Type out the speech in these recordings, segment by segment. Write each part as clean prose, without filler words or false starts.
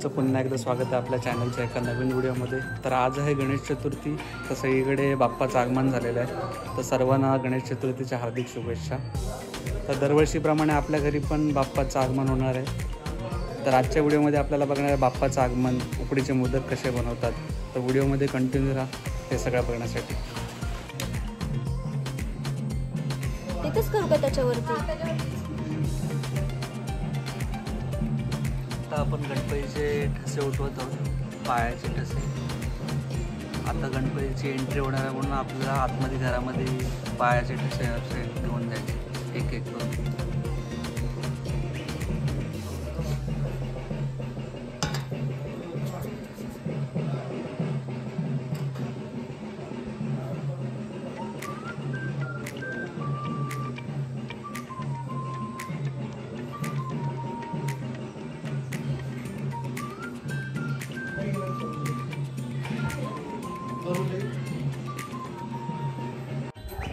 तुमचं पुन्हा एकदा स्वागत आहे आपल्या चॅनलच्या एका नवीन व्हिडिओमध्ये। तर आज आहे गणेश चतुर्थी, तर सगळीकडे बाप्पाचं आगमन झालेलं आहे। तर सर्वांना गणेश चतुर्थीच्या हार्दिक शुभेच्छा। तर दरवर्षीप्रमाणे आपल्या घरी पण बाप्पाचं आगमन होणार आहे। तर आजच्या व्हिडिओमध्ये आपल्याला बघणार आहे बाप्पाचं आगमन, उकडीचे मोदक कसे बनवतात। तर व्हिडिओमध्ये कंटिन्यू राहा हे सगळं बघण्यासाठी। तिथेच करू का त्याच्यावरती? आपण गणपतीचे ठसे उठवत आहोत, पायाचे ठसे। आता गणपतीची एंट्री होणार आहे म्हणून आपल्याला आतमध्ये घरामध्ये पायाचे ठसे असे घेऊन जायचे एक एक करून।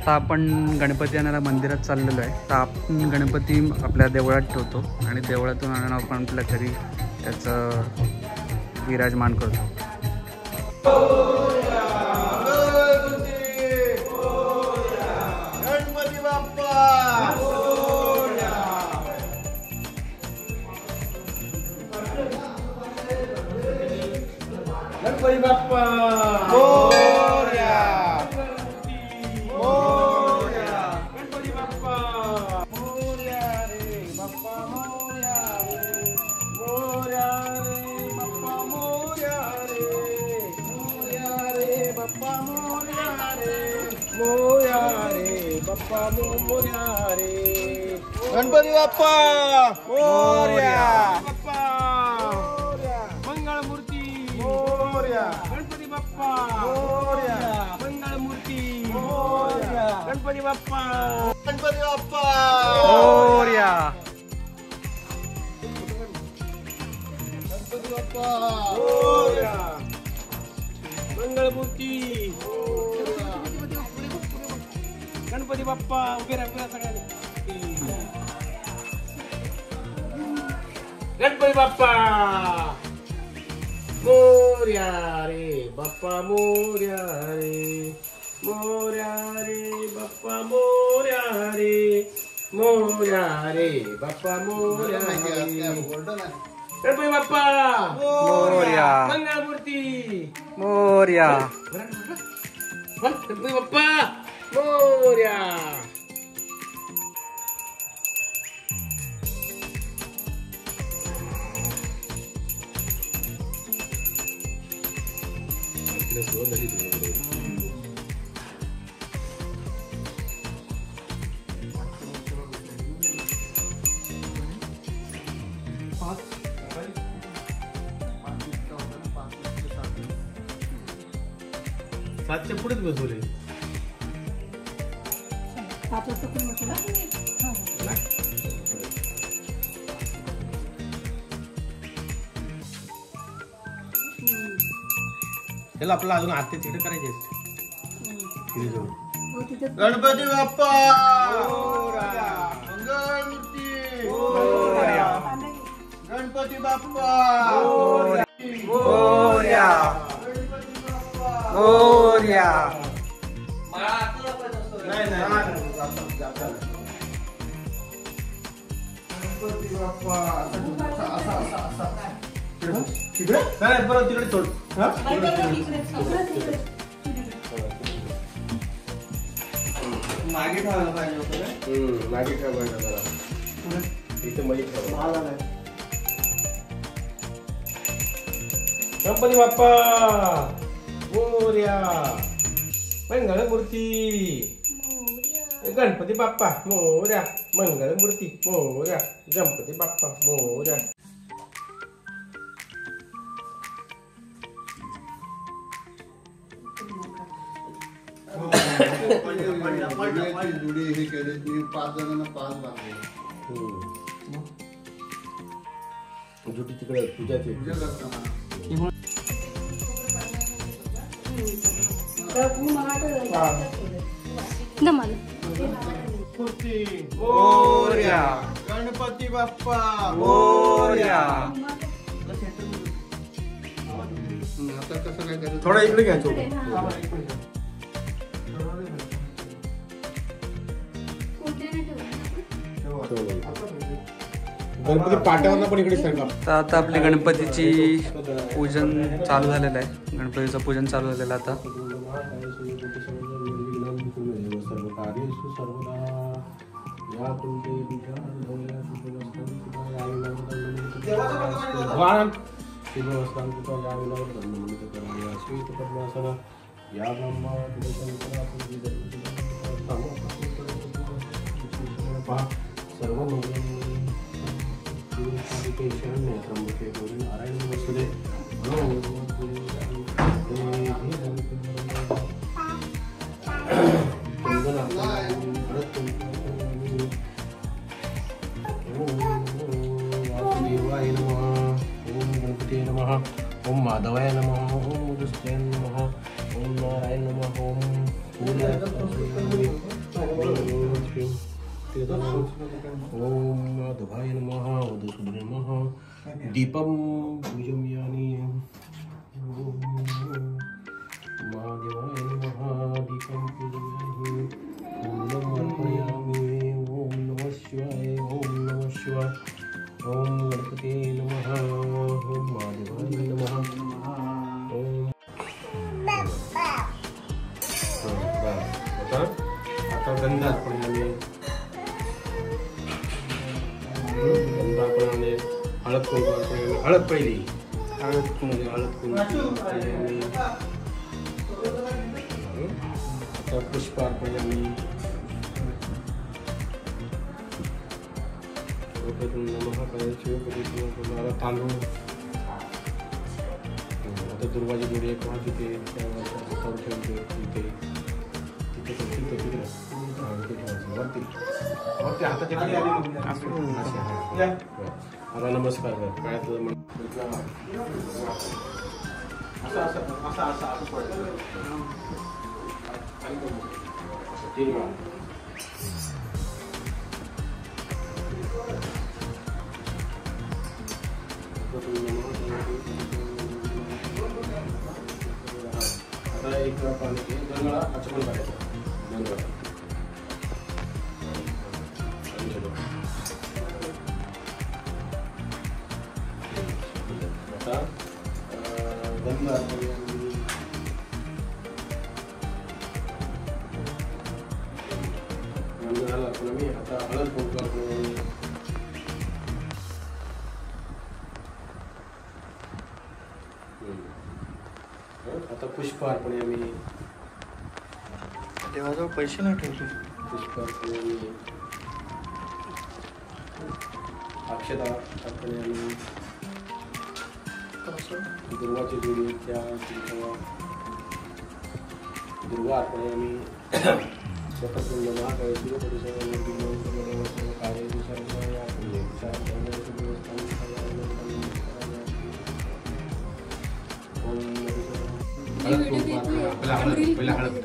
आता आपण गणपती आणायला मंदिरात चाललेलो आहे। तर आपण गणपती आपल्या देवळात ठेवतो आणि देवळातून आणून आपण आपल्या घरी त्याचं विराजमान करतो। गणपती बाप्पा गणपती बाप्पा मोरया मोरया गणपती बाप्पा मोरया रे बाप्पा मोरया रे मोरया रे बाप्पा मोरया रे मोरया रे बाप्पा मोरया रे मोरया रे बाप्पा मोरया रे गणपती बाप्पा मोरया बाप्पा मंगळमूर्ती मोरया गणपती बाप्पा मोरया मंगळमूर्ती मोरया गणपती बाप्पा मोरया गणपती बाप्पा मोरया मंगळमूर्ती गणपती बाप्पा उभे राहा सगळ्यांनी। गणपती बाप्पा मोरया रे बाप्पा मोरया रे मोरया रे बाप्पा मोरया रे मोरया रे बाप्पा मोरया रे गणपती बाप्पा मोरया मंगळमूर्ती मोरया गणपती बाप्पा मोरया सातच्या पुढेच बसवले। त्याला आपल्याला अजून आरती तिकडे करायची असते। गणपती बाप्पा मंगळमूर्ती गणपती बाप्पा मोरया मोरया नाही नाही गणपती बाप्पा तिकडे नाही परत तिकडे सोड। मागे ठेवायला पाहिजे होतं। मागे ठेवायला जरा इथे मध्ये ठेवा। गणपती बाप्पा मोरया मंगळमूर्ती गणपती बाप्पा मोरया मंगळमूर्ती मोरया गणपती बाप्पा मोरया। जुडी हे केले मी 5 जणांना 5 बांधले। जुटी तिकडे पूजाची पूजा करताना मोरया गणपती बाप्पा मोरया आता कसं काय करायचं? थोडा इकडे घ्या पुढे, चोख. हा. गणपती पाट्यावर पण इकडे सरका. तर आता आपली गणपतीची पूजन चालू झालेलं आहे. गणपतीचं पूजन चालू झालेलं आहे आता. ओम माधवाय नमः. ओम मुदस्त्याय नमः. ओम नारायण नमः. ओम ओम माधवाय नमः. मधुसूदनाय नमः. दीपम पूजयामि. ओम महादेवाय नमः. दीपम पूजयामि. ओम नमः अर्पयामि. ओम नमः शिवाय. ओम नमः शिवाय. ओम गणपते नमः. ओम महादेवाय नमः. ओम आता गंध अर्पण आले. गंध अर्पण आले. हळद कुंकू अर्पण आले. हळद पहिली. हळद कुंकू आले. आता पुष्प अर्पण आले. तांदूळ. आता दुर्वाची जोडी एक तिथे ठेवते तिथे वरती हाताच्या खाली आली. आता नमस्कार कर. काय तुझं असं असं असं असं असं पडतं. तीन वेळा. आता एक वेळा पाणी घे. 2 वेळा आचमन करायचं. 2 वेळा. आता गंध अर्पण. गंध झाला अर्पण मी. आता हळद कुंकू अर्पण. आता पुष्प अर्पण आम्ही. देवाजवळ पैसे नाही ठेवले. पुष्प अर्पण आम्ही. अक्षता अर्पण आम्ही. दुर्वाची जोडी त्या दुर्वा अर्पण आम्ही. स्वतःपूर्ण महाकाय पहिला हळद.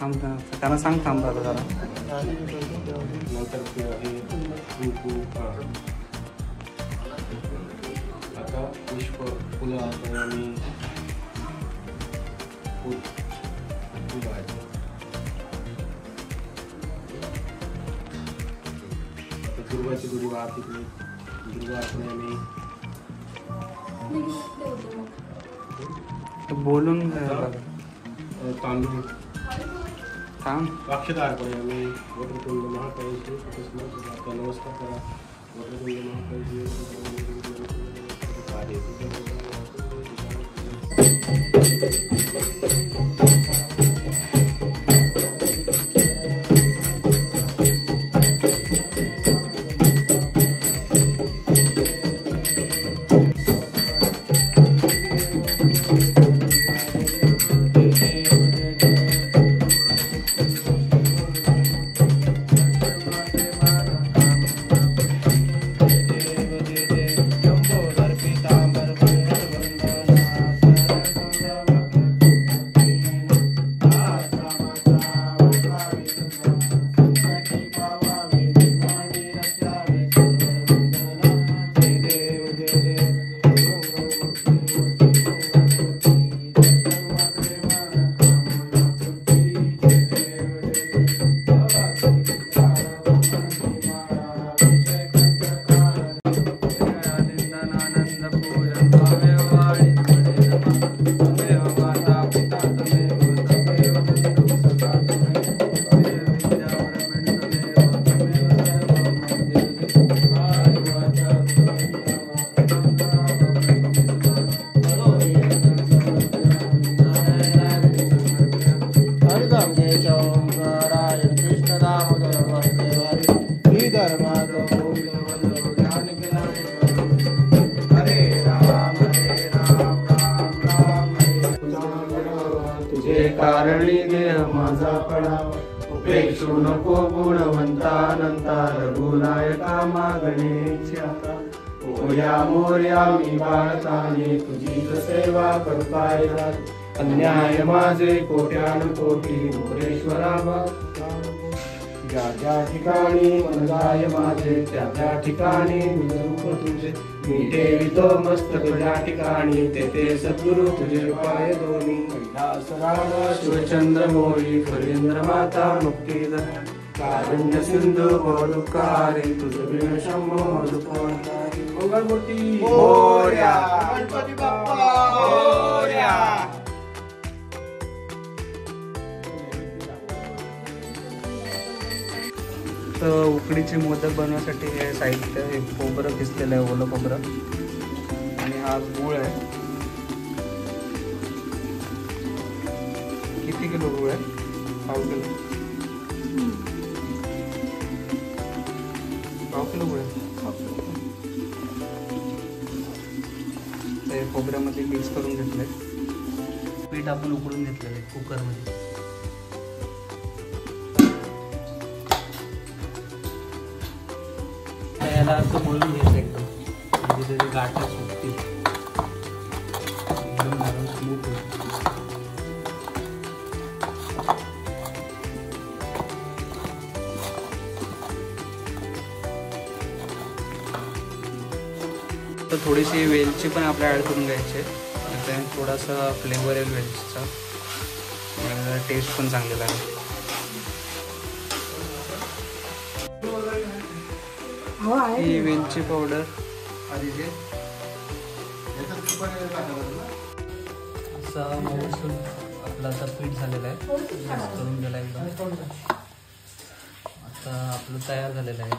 थांब त्यांना सांग थांब दादा जरा. नंतर हे कुंकू. आता पुष्प फुलं अर्पण आम्ही. फुल फुलायचं. आता दुर्वाची जोडी वाहत तिकडे. दुर्वा अर्पण आम्ही. बोलून तांदूळ. थांब. अक्षता अर्पण आम्ही. वक्रतुंड महाकाय नमस्कार करा. वक्रतुंड फळा उपेक्षू नको गुणवंता अनंता रघुनायका मागणेच्या मोर्या मोर्या मी बाळताने तुझीच सेवा करताय अन्याय माझे कोट्यान कोटी मोरेश्वरा ज्या ज्या ठिकाणी मन जाय माझे त्या त्या ठिकाणी रूप तुझे मी ठेवितो मस्तक ज्या ठिकाणी तेथे सद्गुरु तुझे पाय दोन्ही कैलास राम शिवचंद्र मोरी फरेंद्र माता मुक्ती कारुण्य सिंधू बोलुकारी तुझ बिन शंभो मधुपवंतारी मंगलमूर्ती मोरया गणपती बाप्पा मोरया. तर उकडीचे मोदक बनवण्यासाठी हे साहित्य हे खोबरं किसलेलं आहे, ओलं खोबरं, आणि हा गूळ आहे. किती किलो गूळ आहे? 5 किलो. 5 किलो गूळ आहे. तर हे खोबऱ्यामध्ये मिक्स करून घेतलंय. पीठ आपण उकडून घेतलेलं आहे कुकरमध्ये. याला असं मळून घ्यायचं एकदम, म्हणजे त्याची गाठा सुटतील, एकदम नरम स्मूथ होईल. तर थोडीशी वेलची पण आपल्याला ॲड करून घ्यायची, त्याने थोडासा फ्लेवर येईल वेलचीचा, टेस्ट पण चांगली लागेल. ही वेलची पावडर असा मऊसूर आपला आता पीठ झालेला आहे, करून गेला एकदम. आता आपलं तयार झालेलं आहे.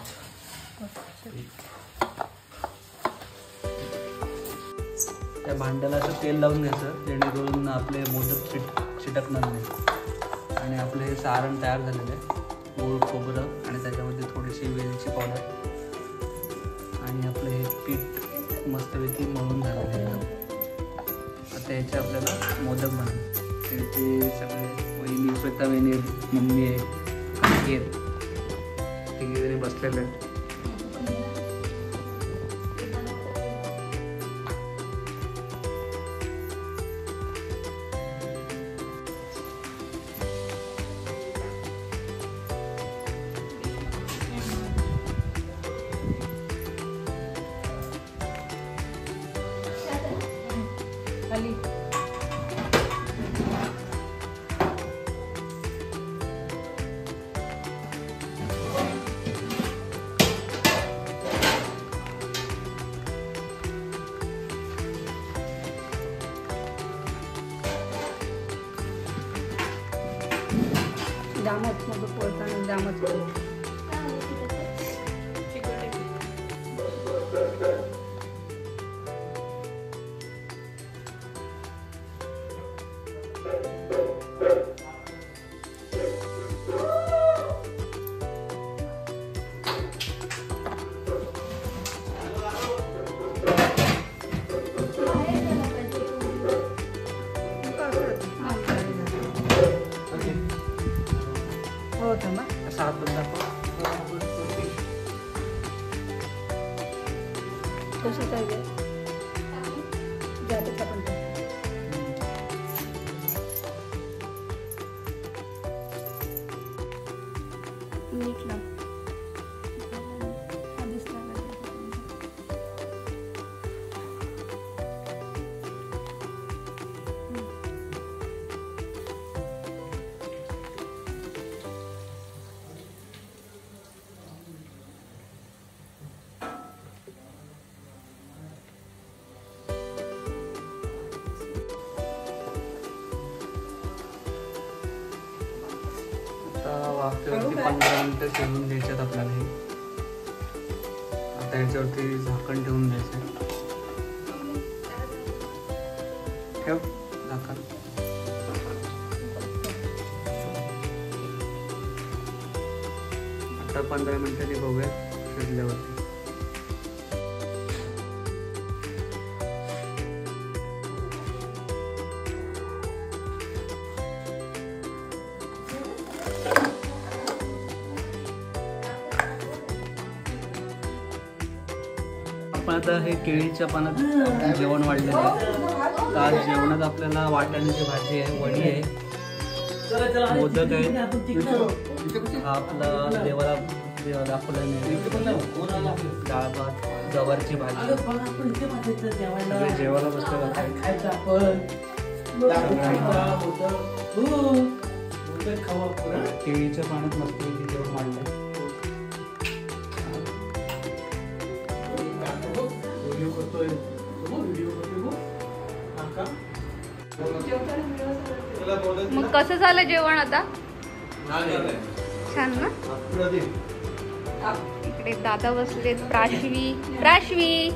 त्या भांड्याला असं तेल लावून घ्यायचं, जेणेकरून आपले मोदक चिटकणार नाही. आणि आपलं हे सारण तयार झालेलं आहे, गूळ खोबरं आणि त्याच्यामध्ये थोडीशी वेलची पावडर आणि आपलं हे पीठ मस्तपैकी मळून झालेलं आहे. आता याचे आपल्याला मोदक बनवले. ते सगळे वहिनी, स्वतः वहिनी, मम्मी आहे, काकी आहेत, तिघे बसलेले आहेत. जामच मग पोळताना जामच सात बंदा कसं काय जाते का पण नीट लाव. वाफेवरती 15 मिनिटं शिजवून द्यायच्यात आपल्याला. हे आता याच्यावरती झाकण ठेवून द्यायचं. ठेव झाकण. आता 15 मिनिटांनी बघूया शिजल्यावरती. आपण आता हे केळीच्या पानात जेवण वाढलेलं आहे. तर आज जेवणात आपल्याला वाटाण्याची भाजी आहे, वडी आहे, मोदक आहे, हा आपला देवाला दाखवला डाळ भात, गवारची भाजी. सगळे जेवायला बसलेलं केळीच्या पाण्यात मस्त जेवण वाढलंय. मग कसं झालं जेवण आता? छान ना. इकडे दादा बसलेत, प्राश्वी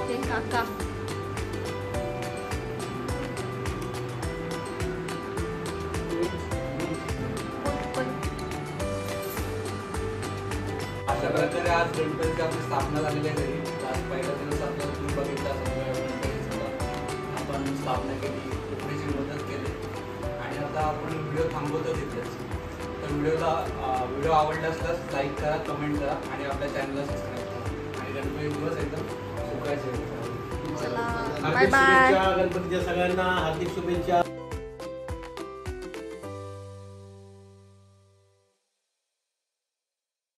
ते काका. अशा प्रकारे आज गणपतीची आपली स्थापना झालेली आहे घरी. आज पहिला दिवस आपल्याला तुम्ही बघितला आपण स्थापना केली, उकडीची मदत केली आणि आता आपण व्हिडिओ थांबवतो तिथेच. तर व्हिडिओ आवडला असल्यास लाईक करा, कमेंट करा आणि आपल्या चॅनलला सबस्क्राईब करा. आणि गणपती दिवस एकदम सुखाचे. Bye bye. गणपतीच्या सगळ्यांना हार्दिक शुभेच्छा.